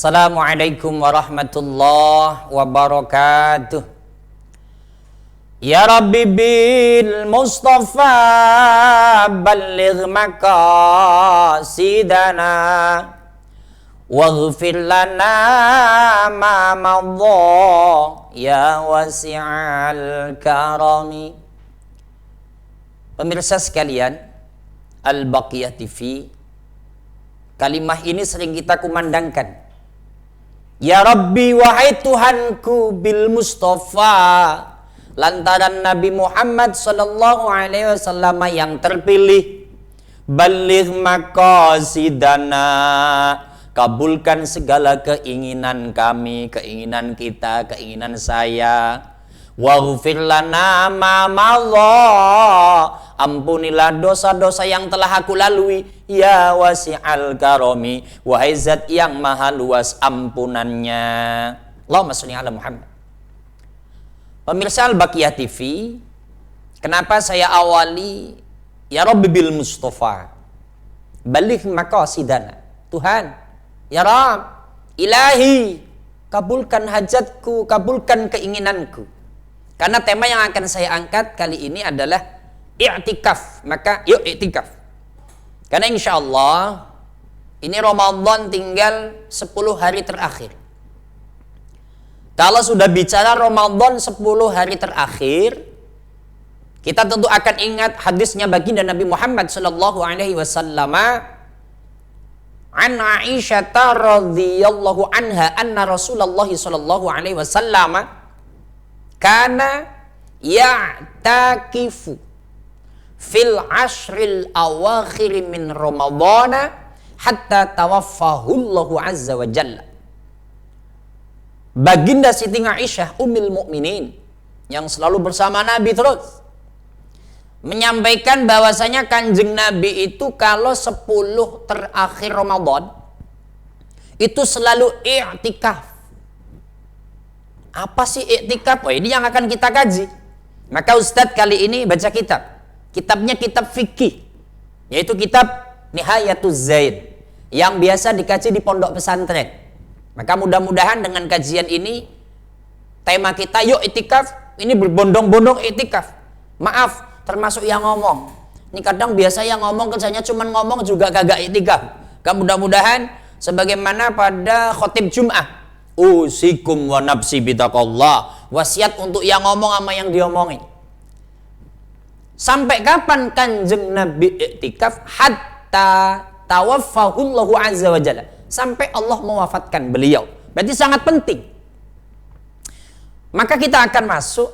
Assalamualaikum warahmatullahi wabarakatuh. Ya Rabbi bil Mustafa balligh maqasidana waghfir lana ma madha ya wasi'al karami. Pemirsa sekalian, Al-Baqiyah TV, kalimah ini sering kita kumandangkan. Ya Rabbi, wahai Tuhanku, bil Mustafa, lantaran Nabi Muhammad sallallahu alaihi wasallam yang terpilih, baligh maqasidana, kabulkan segala keinginan kami, keinginan kita, keinginan saya. Waghfir lana ma madha, ampunilah dosa-dosa yang telah aku lalui, ya wasi'al karami, wahai zat yang maha luas ampunannya. Allahumma sholli ala Muhammad. Pemirsa Al-Baqiyah TV, kenapa saya awali ya Rabbi bil Mustafa baligh maqasidana. Tuhan, ya Rabb, Ilahi, kabulkan hajatku, kabulkan keinginanku. Karena tema yang akan saya angkat kali ini adalah i'tikaf. Maka yuk i'tikaf. Karena insya Allah ini Ramadan tinggal 10 hari terakhir. Kalau sudah bicara Ramadan 10 hari terakhir, kita tentu akan ingat hadisnya baginda Nabi Muhammad sallallahu alaihi wasallam an Aisyah radhiyallahu anha anna Rasulullah sallallahu alaihi wasallam kana ya'takifu fil ashril awakhir min Ramadana hatta tawaffahu Allahu azza wa jalla. Baginda Siti Aisyah Ummul Mukminin yang selalu bersama Nabi terus menyampaikan bahwasanya Kanjeng Nabi itu kalau 10 terakhir Ramadan itu selalu i'tikaf. Apa sih i'tikaf? Oh, ini yang akan kita kaji. Maka Ustadz kali ini baca kitab. Kitabnya kitab fikih, yaitu kitab Nihayatuz Zaid yang biasa dikaji di pondok pesantren. Maka mudah-mudahan dengan kajian ini tema kita yuk i'tikaf, ini berbondong-bondong i'tikaf. Maaf, termasuk yang ngomong. Ini kadang biasa yang ngomong kerjanya cuman ngomong juga kagak i'tikaf. Mudah-mudahan sebagaimana pada khotib Jum'ah, usikum wa nafsi bitaqallah, wasiat untuk yang ngomong sama yang diomongin. Sampai kapan Kanjeng Nabi i'tikaf? Hatta tawaffahullahu azza wa jalla, sampai Allah mewafatkan beliau. Berarti sangat penting. Maka kita akan masuk.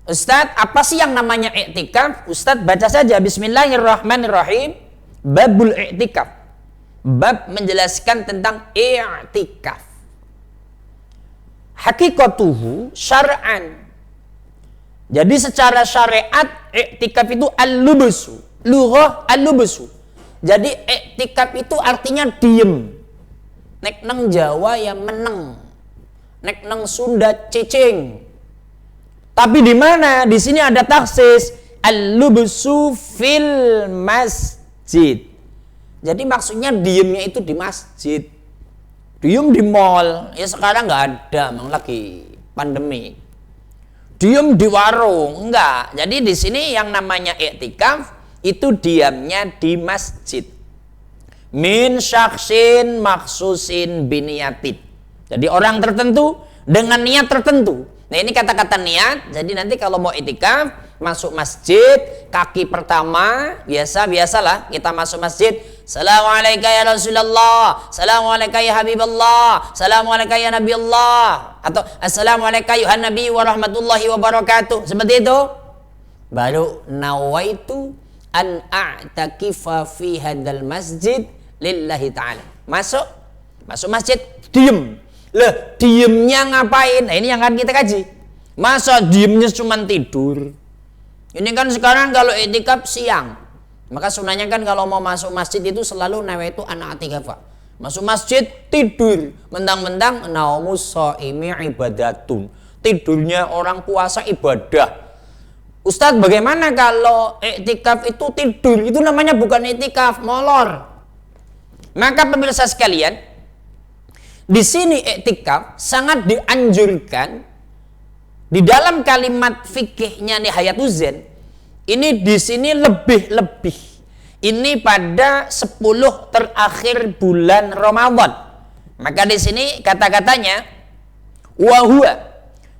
Ustadz, apa sih yang namanya i'tikaf? Ustadz baca saja bismillahirrahmanirrahim, babul i'tikaf, bab menjelaskan tentang i'tikaf. Hakikatuhu syar'an. Jadi secara syariat i'tikaf itu al-lubsu, lughah al-lubsu. Jadi i'tikaf itu artinya diem. Nek nang Jawa ya meneng, nek nang Sunda cicing. Tapi di mana? Di sini ada taksis al-lubsu fil masjid. Jadi maksudnya diemnya itu di masjid. Diem di mall, ya sekarang nggak ada, memang lagi pandemi. Diem di warung, enggak. Jadi di sini yang namanya i'tikaf itu diamnya di masjid. Min syakhsin maksusin biniyatin. Jadi orang tertentu dengan niat tertentu. Nah ini kata-kata niat. Jadi nanti kalau mau i'tikaf masuk masjid, kaki pertama biasalah kita masuk masjid. Assalamualaikum ya Rasulullah, Assalamualaikum ya Habiballah, Assalamualaikum ya Nabi Allah, atau Assalamualaikum ya Nabi wa rahmatullahi wa barakatuh. Seperti itu. Baru nawaitu an a'takifa fi hadzal masjid lillahi ta'ala. Masuk masjid, diem. Lah, diemnya ngapain? Nah, ini yang akan kita kaji. Masa diemnya cuma tidur? Ini kan sekarang kalau i'tikaf siang. Maka sunahnya kan kalau mau masuk masjid itu selalu nawaitu an i'tikafa. Masuk masjid tidur, mentang-mentang naumus shaimi ibadatun. Tidurnya orang puasa ibadah. Ustadz, bagaimana kalau i'tikaf itu tidur? Itu namanya bukan i'tikaf, molor. Maka pemirsa sekalian, Di sini iktikaf sangat dianjurkan. Di dalam kalimat fikihnya Nihayatul Zen, ini di sini lebih-lebih. Ini pada 10 terakhir bulan Ramadan. Maka di sini kata-katanya wa huwa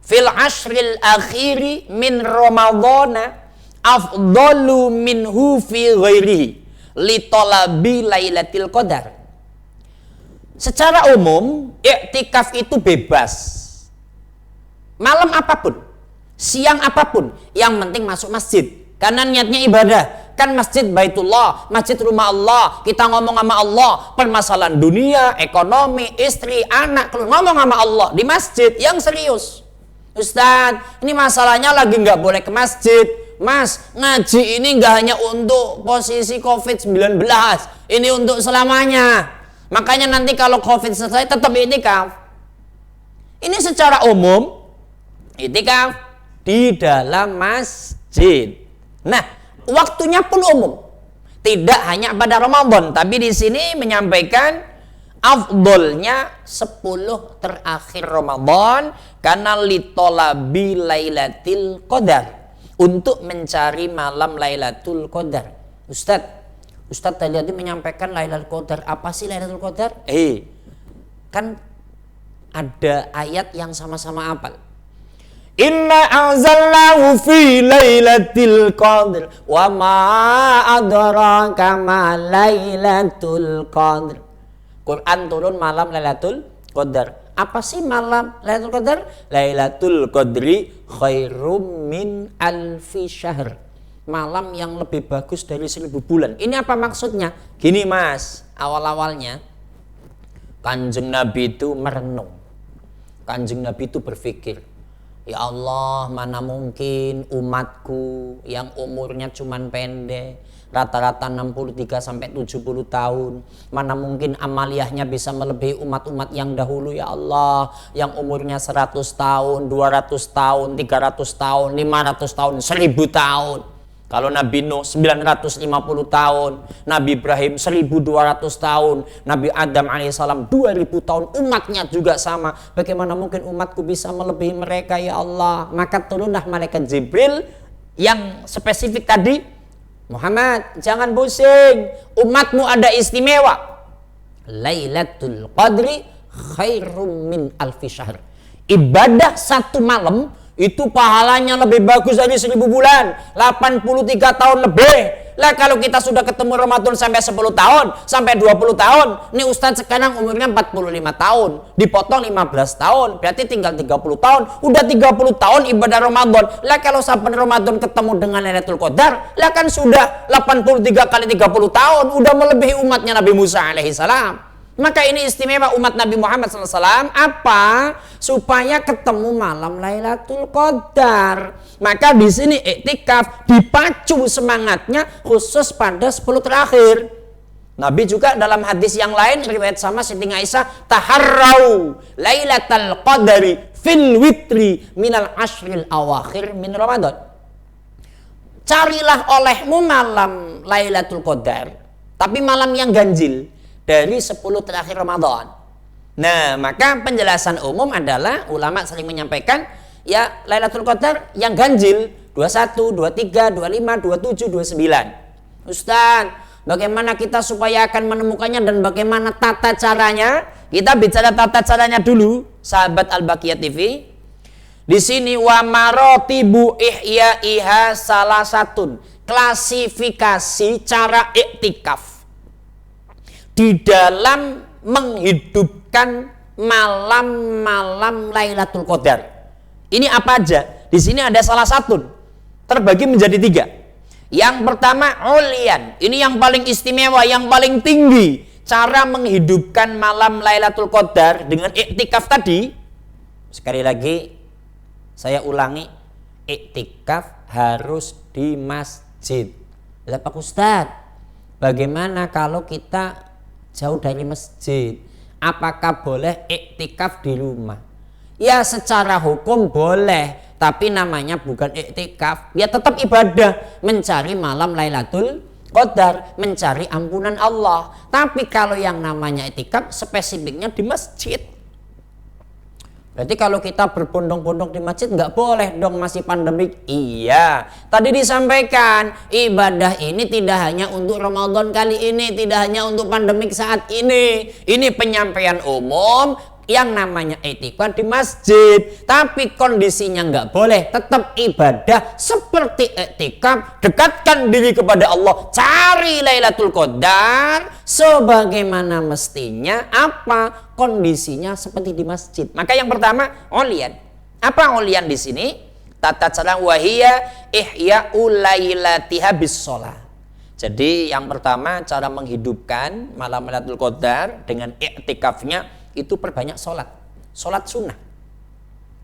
fil ashril akhiri min Ramadhana afdalu minhu fi ghairihi li talabi lailatul qadar. Secara umum, iktikaf itu bebas. Malam apapun, siang apapun, yang penting masuk masjid. Karena niatnya ibadah. Kan masjid Baitullah, masjid rumah Allah. Kita ngomong sama Allah, permasalahan dunia, ekonomi, istri, anak, ngomong sama Allah di masjid yang serius. Ustadz, ini masalahnya lagi nggak boleh ke masjid. Mas, ngaji ini nggak hanya untuk posisi COVID-19, ini untuk selamanya. Makanya nanti kalau COVID selesai tetap itikaf. Ini secara umum itikaf di dalam masjid. Nah, waktunya pun umum. Tidak hanya pada Ramadan, tapi di sini menyampaikan afdolnya 10 terakhir Ramadan karena litolabi lailatul qadar, untuk mencari malam Lailatul Qadar. Ustadz tadi menyampaikan Lailatul Qadar. Apa sih Lailatul Qadar? Kan ada ayat yang sama-sama hafal. Inna anzalnahu fi lailatul qadr wa ma adraka ma lailatul qadr. Quran turun malam Lailatul Qadar. Apa sih malam Lailatul Qadar? Lailatul Qadri khairum min alfi syahr. Malam yang lebih bagus dari 1000 bulan. Ini apa maksudnya? Gini Mas, awal-awalnya Kanjeng Nabi itu merenung. Kanjeng Nabi itu berpikir, ya Allah, mana mungkin umatku yang umurnya cuman pendek, rata-rata 63 sampai 70 tahun. Mana mungkin amaliyahnya bisa melebihi umat-umat yang dahulu, ya Allah, yang umurnya 100 tahun, 200 tahun, 300 tahun, 500 tahun, 1000 tahun. Kalau Nabi Nuh 950 tahun, Nabi Ibrahim 1200 tahun, Nabi Adam alaihissalam 2000 tahun, umatnya juga sama. Bagaimana mungkin umatku bisa melebihi mereka, ya Allah? Maka turunlah malaikat Jibril yang spesifik tadi, Muhammad, jangan pusing, umatmu ada istimewa. Lailatul Qadri khairum min alfi syahr. Ibadah satu malam itu pahalanya lebih bagus dari 1000 bulan, 83 tahun lebih. Lah kalau kita sudah ketemu Ramadan sampai 10 tahun, sampai 20 tahun. Nih Ustadz sekarang umurnya 45 tahun, dipotong 15 tahun, berarti tinggal 30 tahun. Udah 30 tahun ibadah Ramadan. Lah kalau sampai Ramadan ketemu dengan Lailatul Qadar, lah kan sudah 83 kali 30 tahun, udah melebihi umatnya Nabi Musa alaihissalam. Maka ini istimewa umat Nabi Muhammad SAW. Apa? Supaya ketemu malam Lailatul Qadar. Maka di sini iktikaf dipacu semangatnya khusus pada 10 terakhir. Nabi juga dalam hadis yang lain riwayat sama Siti Aisyah, taharrau Lailatul Qadari fil witri minal ashril awakhir min Ramadan. Carilah olehmu malam Lailatul Qadar, tapi malam yang ganjil dari 10 terakhir Ramadan. Nah, maka penjelasan umum adalah ulama sering menyampaikan, ya Lailatul Qadar yang ganjil 21, 23, 25, 27, 29. Ustaz, bagaimana kita supaya akan menemukannya dan bagaimana tata caranya? Kita bicara tata caranya dulu, sahabat Al-Baqiyah TV. Di sini wa maratibu ihyaiha salah satu klasifikasi cara iktikaf di dalam menghidupkan malam-malam Lailatul Qadar. Ini apa aja? Di sini ada salah satu, terbagi menjadi 3. Yang pertama ulian, ini yang paling istimewa, yang paling tinggi. Cara menghidupkan malam Lailatul Qadar dengan iktikaf tadi. Sekali lagi saya ulangi, iktikaf harus di masjid. Lah Pak Ustadz, bagaimana kalau kita jauh dari masjid? Apakah boleh iktikaf di rumah? Ya secara hukum boleh, tapi namanya bukan iktikaf. Ya tetap ibadah, mencari malam Lailatul Qadar, mencari ampunan Allah. Tapi kalau yang namanya iktikaf spesifiknya di masjid. Berarti kalau kita berbondong-bondong di masjid nggak boleh dong, masih pandemik. Iya, tadi disampaikan ibadah ini tidak hanya untuk Ramadan kali ini, tidak hanya untuk pandemik saat ini. Ini penyampaian umum yang namanya i'tikaf di masjid. Tapi kondisinya nggak boleh, tetap ibadah seperti i'tikaf. Dekatkan diri kepada Allah, cari Lailatul Qadar sebagaimana mestinya. Apa kondisinya seperti di masjid? Maka yang pertama olian. Apa olian di sini? Tata cara wahia ihya'u lailatiha bis shalah. Jadi yang pertama cara menghidupkan malam Lailatul Qadar dengan i'tikafnya itu perbanyak sholat sunnah.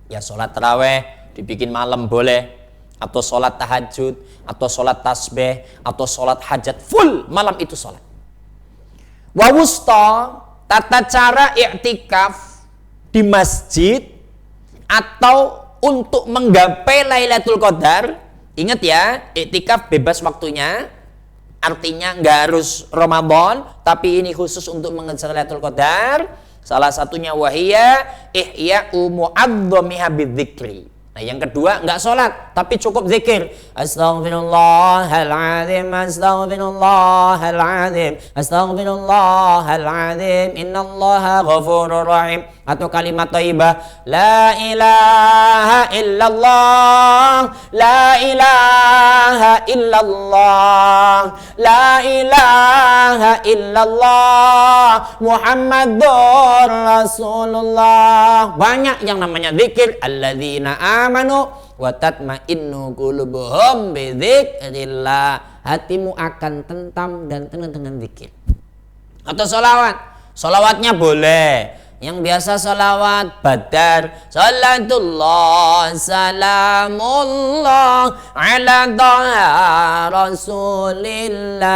Ya sholat taraweh dibikin malam boleh, atau sholat tahajud, atau sholat tasbih, atau sholat hajat, full malam itu sholat. Wa wusta, tata cara i'tikaf di masjid atau untuk menggapai Lailatul Qadar. Ingat ya, i'tikaf bebas waktunya. Artinya nggak harus Ramadan, tapi ini khusus untuk mengejar Lailatul Qadar. Salah satunya wahia ihya'u mu'adzamiha bidzikri. Nah, yang kedua enggak sholat tapi cukup zikir. Astaghfirullahaladzim, astaghfirullahaladzim, astaghfirullahaladzim, innallaha ghafurur rahim. Atau kalimat thayyibah, la ilaha illallah, la ilaha illallah, la ilaha illallah, Muhammadur Rasulullah. Banyak yang namanya zikir. Alladzina amanu wa tatma'innu qulubuhum bi dzikrillah. Hatimu akan tentam dan tenang dengan zikir. Atau sholawat. Sholawatnya boleh. Yang biasa salawat badar, salatullah salamullah ala taha rasulillah,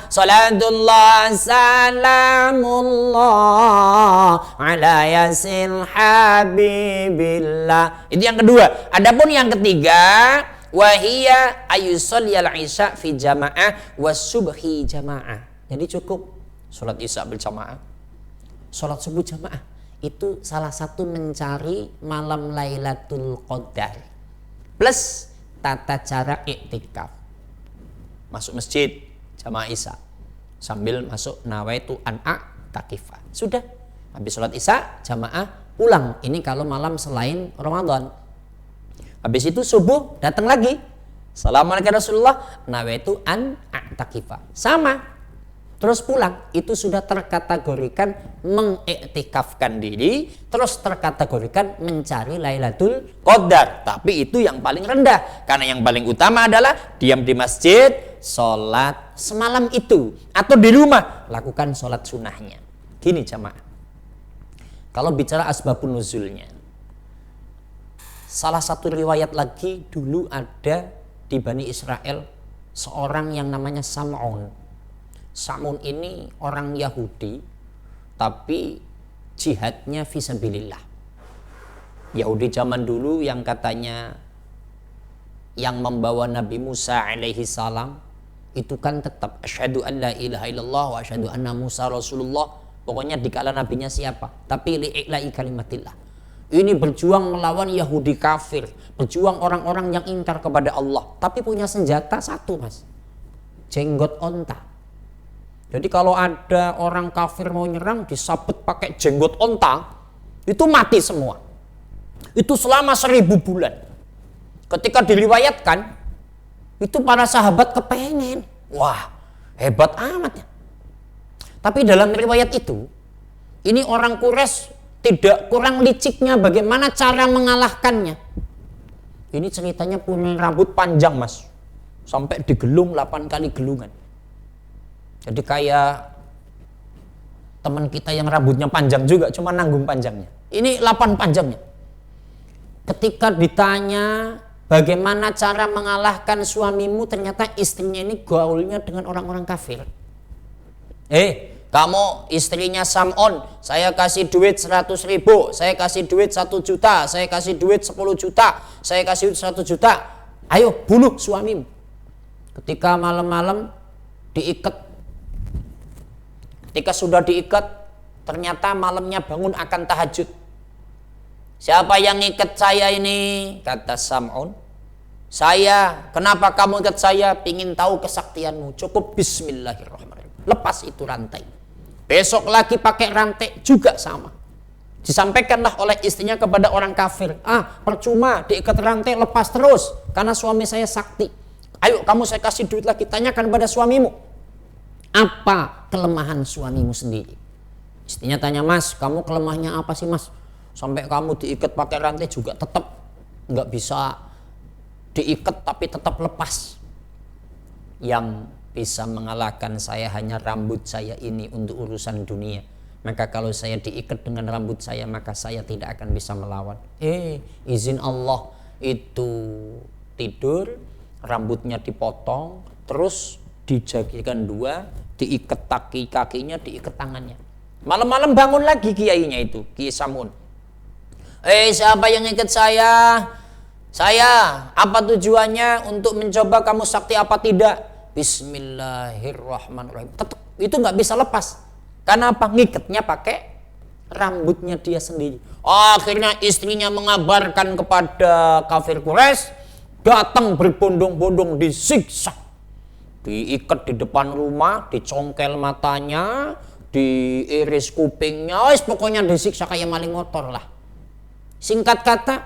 salatullah salamullah ala yasin habibillah. Itu yang kedua. Adapun yang ketiga, wahia ayusalliyal isya fi jamaah was subhi jamaah. Jadi cukup sholat isya berjamaah, sholat subuh jamaah. Itu salah satu mencari malam Lailatul Qadar. Plus tata cara i'tikaf. Masuk masjid jamaah isya sambil masuk nawaitu an a'takifa. Sudah. Habis sholat isya jamaah pulang. Ini kalau malam selain Ramadan. Habis itu subuh datang lagi. Assalamualaikum Rasulullah, nawaitu an a'takifa. Sama. Terus pulang, itu sudah terkategorikan mengiktikafkan diri, terus terkategorikan mencari Lailatul Qadar. Tapi itu yang paling rendah, karena yang paling utama adalah diam di masjid, sholat semalam itu, atau di rumah lakukan sholat sunnahnya. Gini jamaah, kalau bicara asbabun nuzulnya, salah satu riwayat lagi dulu ada di Bani Israel seorang yang namanya Sam'un. Sam'un ini orang Yahudi tapi jihadnya fisabilillah. Yahudi zaman dulu yang katanya yang membawa Nabi Musa alaihi salam itu kan tetap asyhadu an la ilaha illallah wa asyhadu anna Musa Rasulullah. Pokoknya dikala nabinya siapa, tapi li'i'la'i kalimatillah. Ini berjuang melawan Yahudi kafir, berjuang orang-orang yang ingkar kepada Allah, tapi punya senjata satu, Mas. Jenggot onta. Jadi kalau ada orang kafir mau nyerang, disabet pakai jenggot onta, itu mati semua. Itu selama 1000 bulan. Ketika diriwayatkan, itu para sahabat kepengen. Wah, hebat amat ya. Tapi dalam riwayat itu, ini orang Quraisy tidak kurang liciknya bagaimana cara mengalahkannya. Ini ceritanya punya rambut panjang, Mas. Sampai digelung 8 kali gelungan. Jadi kayak teman kita yang rambutnya panjang juga, cuma nanggung panjangnya. Ini 8 panjangnya. Ketika ditanya bagaimana cara mengalahkan suamimu, ternyata istrinya ini gaulnya dengan orang-orang kafir. Kamu istrinya Sam'un, saya kasih duit 100.000, saya kasih duit 1 juta, saya kasih duit 10 juta, saya kasih duit 1 juta. Ayo bunuh suamimu. Ketika malam-malam diikat. Ketika sudah diikat, ternyata malamnya bangun akan tahajud. Siapa yang ikat saya ini? Kata Sam'un, saya. Kenapa kamu ikat saya? Pingin tahu kesaktianmu. Cukup bismillahirrahmanirrahim. Lepas itu rantai. Besok lagi pakai rantai juga sama. Disampaikanlah oleh istrinya kepada orang kafir. Percuma diikat rantai, lepas terus. Karena suami saya sakti. Ayo kamu saya kasih duit lagi. Tanyakan pada suamimu. Apa kelemahan suamimu sendiri? Istrinya tanya, mas, kamu kelemahannya apa sih mas? Sampai kamu diikat pakai rantai juga tetap nggak bisa diikat tapi tetap lepas. Yang bisa mengalahkan saya hanya rambut saya ini untuk urusan dunia. Maka kalau saya diikat dengan rambut saya, maka saya tidak akan bisa melawan. Izin Allah itu tidur, rambutnya dipotong, terus dijadikan dua, diikat kakinya, diikat tangannya. Malam-malam bangun lagi kiainya itu, Kiai Samun. Siapa yang ikat saya? Saya. Apa tujuannya? Untuk mencoba kamu sakti apa tidak? Bismillahirrahmanirrahim. Tetap itu nggak bisa lepas. Karena apa? Ngikatnya pakai rambutnya dia sendiri. Akhirnya istrinya mengabarkan kepada kafir Quraisy, datang berbondong-bondong disiksa. Diikat di depan rumah, dicongkel matanya, diiris kupingnya, pokoknya disiksa kayak maling motor lah. Singkat kata,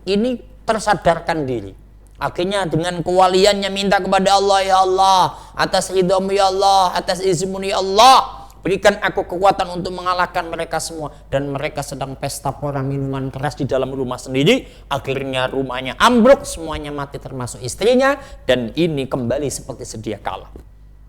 ini tersadarkan diri. Akhirnya dengan kewaliannya minta kepada Allah, ya Allah, atas ridhamu ya Allah, atas izinmu ya Allah, berikan aku kekuatan untuk mengalahkan mereka semua. Dan mereka sedang pesta pora minuman keras di dalam rumah sendiri. Akhirnya rumahnya ambruk, semuanya mati termasuk istrinya. Dan ini kembali seperti sedia kala.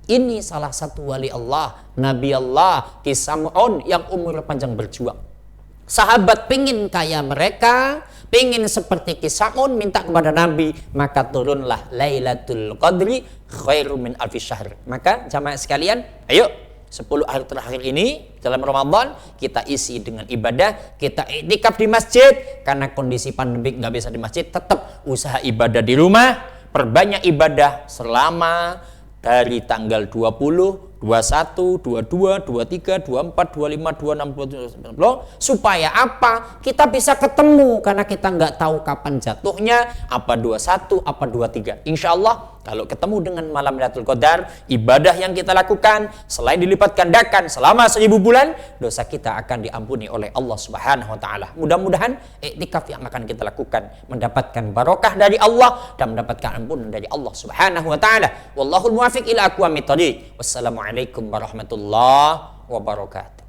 Ini salah satu wali Allah, Nabi Allah, Sam'un yang umur panjang berjuang. Sahabat pingin kaya mereka, pingin seperti Sam'un, minta kepada Nabi, maka turunlah Lailatul Qadri khairu min alfi syahr. Maka jamaah sekalian, ayo 10 hari terakhir ini dalam Ramadan kita isi dengan ibadah, kita iktikaf di masjid. Karena kondisi pandemi nggak bisa di masjid, tetap usaha ibadah di rumah, perbanyak ibadah selama dari tanggal 20, 21, 22, 23, 24, 25, 26, 27, supaya apa? Kita bisa ketemu, karena kita nggak tahu kapan jatuhnya, apa 21, apa 23. Insya Allah kalau ketemu dengan malam Lailatul Qadar, ibadah yang kita lakukan selain dilipat gandakan selama 1000 bulan, dosa kita akan diampuni oleh Allah Subhanahu wa taala. Mudah-mudahan iktikaf yang akan kita lakukan mendapatkan barokah dari Allah dan mendapatkan ampunan dari Allah Subhanahu wa taala. Wallahul muwaffiq ila aqwamit thoriq. Wassalamualaikum warahmatullahi wabarakatuh.